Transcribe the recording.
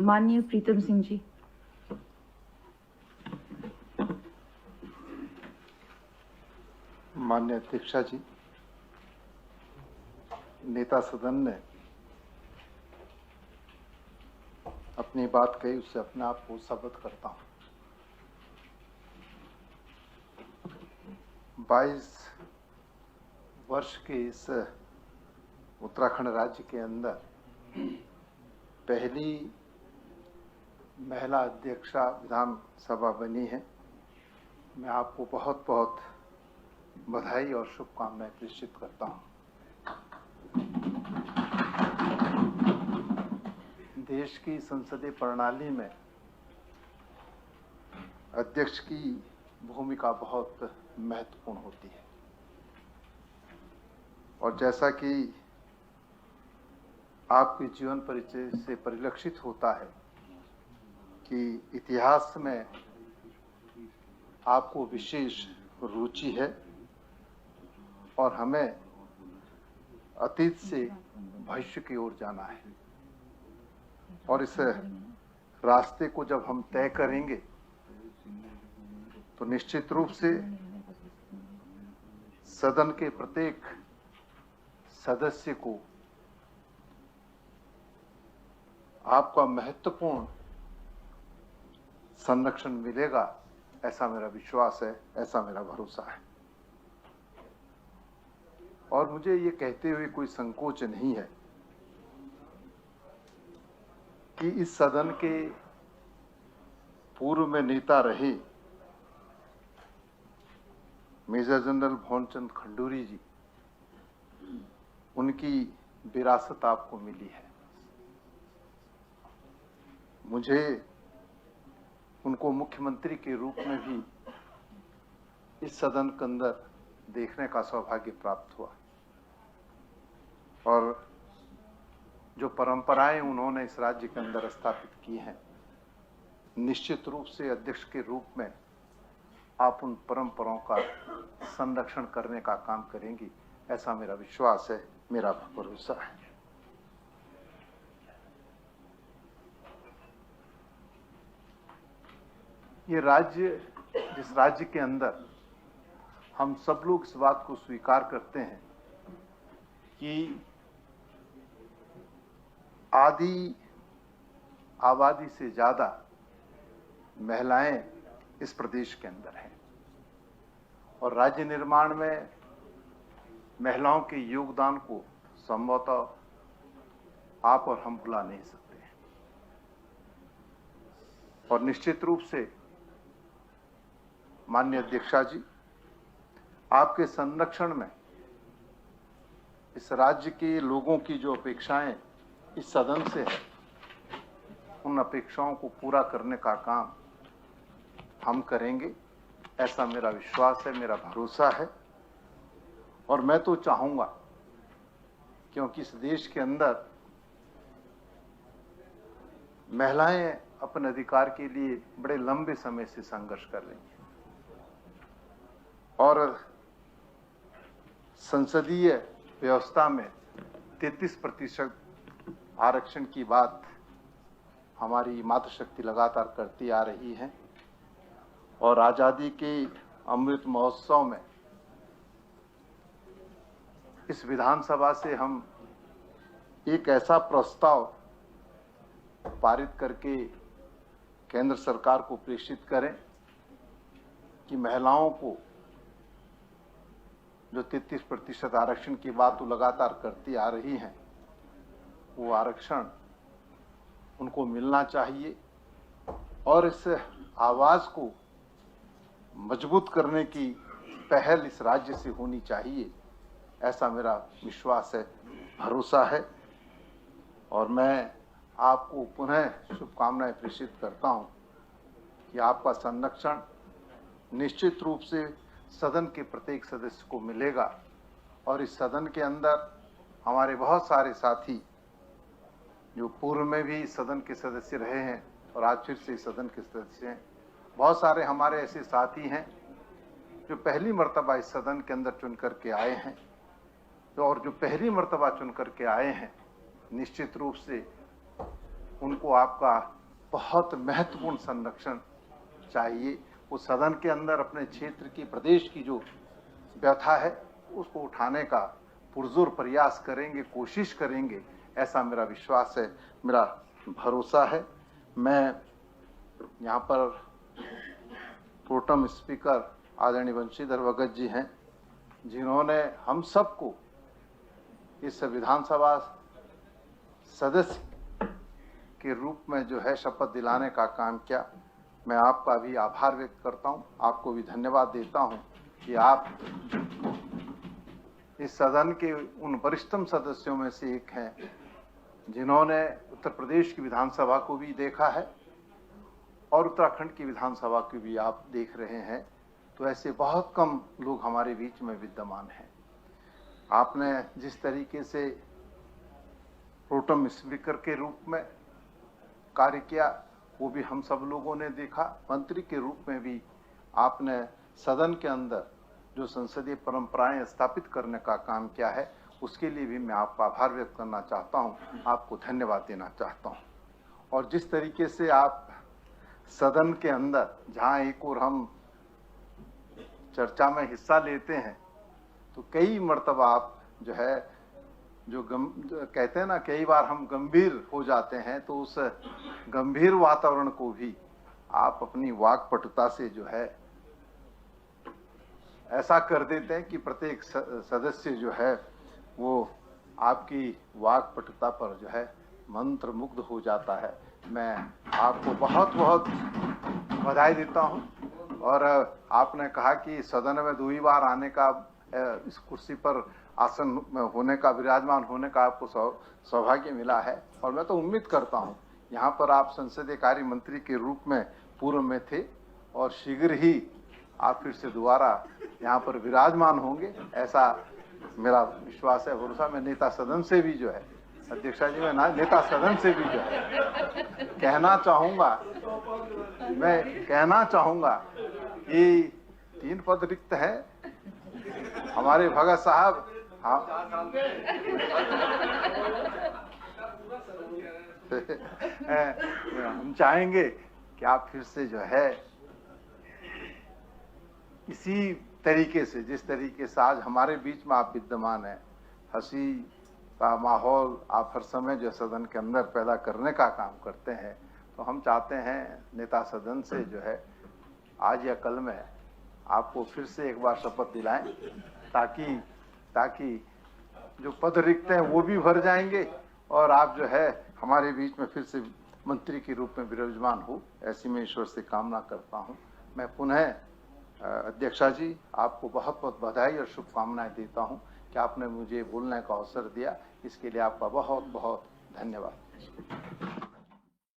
माननीय प्रीतम सिंह जी। माननीय अध्यक्षा जी, नेता सदन ने अपनी बात कही, उससे अपने आप को साबित करता हूं। 22 वर्ष के इस उत्तराखंड राज्य के अंदर पहली महिला अध्यक्षा विधानसभा बनी है। मैं आपको बहुत बहुत बधाई और शुभकामनाएं प्रेषित करता हूं। देश की संसदीय प्रणाली में अध्यक्ष की भूमिका बहुत महत्वपूर्ण होती है और जैसा कि आपके जीवन परिचय से परिलक्षित होता है कि इतिहास में आपको विशेष रुचि है और हमें अतीत से भविष्य की ओर जाना है और इस रास्ते को जब हम तय करेंगे तो निश्चित रूप से सदन के प्रत्येक सदस्य को आपका महत्वपूर्ण संरक्षण मिलेगा, ऐसा मेरा विश्वास है, ऐसा मेरा भरोसा है। और मुझे ये कहते हुए कोई संकोच नहीं है कि इस सदन के पूर्व में नेता रहे मेजर जनरल भौनचंद खंडूरी जी, उनकी विरासत आपको मिली है। मुझे उनको मुख्यमंत्री के रूप में भी इस सदन के अंदर देखने का सौभाग्य प्राप्त हुआ और जो परंपराएं उन्होंने इस राज्य के अंदर स्थापित की हैं, निश्चित रूप से अध्यक्ष के रूप में आप उन परंपराओं का संरक्षण करने का काम करेंगी, ऐसा मेरा विश्वास है, मेरा भरोसा है। ये राज्य, जिस राज्य के अंदर हम सब लोग इस बात को स्वीकार करते हैं कि आधी आबादी से ज्यादा महिलाएं इस प्रदेश के अंदर हैं और राज्य निर्माण में महिलाओं के योगदान को संभवतः आप और हम भुला नहीं सकते हैं और निश्चित रूप से माननीय अध्यक्षा जी, आपके संरक्षण में इस राज्य के लोगों की जो अपेक्षाएं इस सदन से है, उन अपेक्षाओं को पूरा करने का काम हम करेंगे, ऐसा मेरा विश्वास है, मेरा भरोसा है। और मैं तो चाहूंगा, क्योंकि इस देश के अंदर महिलाएं अपने अधिकार के लिए बड़े लंबे समय से संघर्ष कर रही हैं और संसदीय व्यवस्था में 33% आरक्षण की बात हमारी मातृशक्ति लगातार करती आ रही है और आजादी के अमृत महोत्सव में इस विधानसभा से हम एक ऐसा प्रस्ताव पारित करके केंद्र सरकार को प्रेषित करें कि महिलाओं को जो 33% आरक्षण की बात वो लगातार करती आ रही हैं, वो आरक्षण उनको मिलना चाहिए और इस आवाज को मजबूत करने की पहल इस राज्य से होनी चाहिए, ऐसा मेरा विश्वास है, भरोसा है। और मैं आपको पुनः शुभकामनाएं प्रेषित करता हूं कि आपका संरक्षण निश्चित रूप से सदन के प्रत्येक सदस्य को मिलेगा और इस सदन के अंदर हमारे बहुत सारे साथी जो पूर्व में भी सदन के सदस्य रहे हैं और आज फिर से सदन के सदस्य हैं, बहुत सारे हमारे ऐसे साथी हैं जो पहली मर्तबा इस सदन के अंदर चुन करके आए हैं, तो और जो पहली मर्तबा चुन करके आए हैं, निश्चित रूप से उनको आपका बहुत महत्वपूर्ण संरक्षण चाहिए। वो सदन के अंदर अपने क्षेत्र की, प्रदेश की जो व्यथा है उसको उठाने का पुरजोर प्रयास करेंगे, कोशिश करेंगे, ऐसा मेरा विश्वास है, मेरा भरोसा है। मैं यहाँ पर प्रोटेम स्पीकर आदरणीय बंशीधर भगत जी हैं, जिन्होंने हम सबको इस विधानसभा सदस्य के रूप में जो है शपथ दिलाने का काम किया। मैं आपका भी आभार व्यक्त करता हूं, आपको भी धन्यवाद देता हूं कि आप इस सदन के उन वरिष्ठतम सदस्यों में से एक हैं जिन्होंने उत्तर प्रदेश की विधानसभा को भी देखा है और उत्तराखंड की विधानसभा को भी आप देख रहे हैं। तो ऐसे बहुत कम लोग हमारे बीच में विद्यमान हैं। आपने जिस तरीके से प्रोटेम स्पीकर के रूप में कार्य किया वो भी हम सब लोगों ने देखा। मंत्री के रूप में भी आपने सदन के अंदर जो संसदीय परंपराएं स्थापित करने का काम किया है, उसके लिए भी मैं आपका आभार व्यक्त करना चाहता हूं, आपको धन्यवाद देना चाहता हूं। और जिस तरीके से आप सदन के अंदर, जहां एक और हम चर्चा में हिस्सा लेते हैं, तो कई मर्तबा आप जो है जो कहते हैं ना, कई बार हम गंभीर हो जाते हैं, तो उस गंभीर वातावरण को भी आप अपनी वाक्पटुता से जो है ऐसा कर देते हैं कि प्रत्येक सदस्य जो है वो आपकी वाक्पटुता पर जो है मंत्र मुग्ध हो जाता है। मैं आपको बहुत बहुत बधाई देता हूं। और आपने कहा कि सदन में 2 बार आने का, इस कुर्सी पर आसन होने का, विराजमान होने का आपको सौभाग्य मिला है। और मैं तो उम्मीद करता हूं, यहाँ पर आप संसदीय कार्य मंत्री के रूप में पूर्व में थे और शीघ्र ही आप फिर से दोबारा यहाँ पर विराजमान होंगे, ऐसा मेरा विश्वास है, भरोसा। मैं नेता सदन से भी जो है, अध्यक्षा जी, मैं नेता सदन से भी जो है कहना चाहूंगा कि 3 पद रिक्त है हमारे भगत साहब। हाँ हम चाहेंगे कि आप फिर से जो है इसी तरीके से, जिस तरीके से आज हमारे बीच में आप विद्यमान हैं, हंसी का माहौल आप हर समय जो सदन के अंदर पैदा करने का काम करते हैं, तो हम चाहते हैं नेता सदन से जो है आज या कल में आपको फिर से एक बार शपथ दिलाएं, ताकि जो पद रिक्त हैं वो भी भर जाएंगे और आप जो है हमारे बीच में फिर से मंत्री के रूप में विराजमान हो, ऐसी मैं ईश्वर से कामना करता हूं। मैं पुनः अध्यक्षा जी आपको बहुत बहुत बधाई और शुभकामनाएं देता हूं कि आपने मुझे बोलने का अवसर दिया। इसके लिए आपका बहुत बहुत धन्यवाद।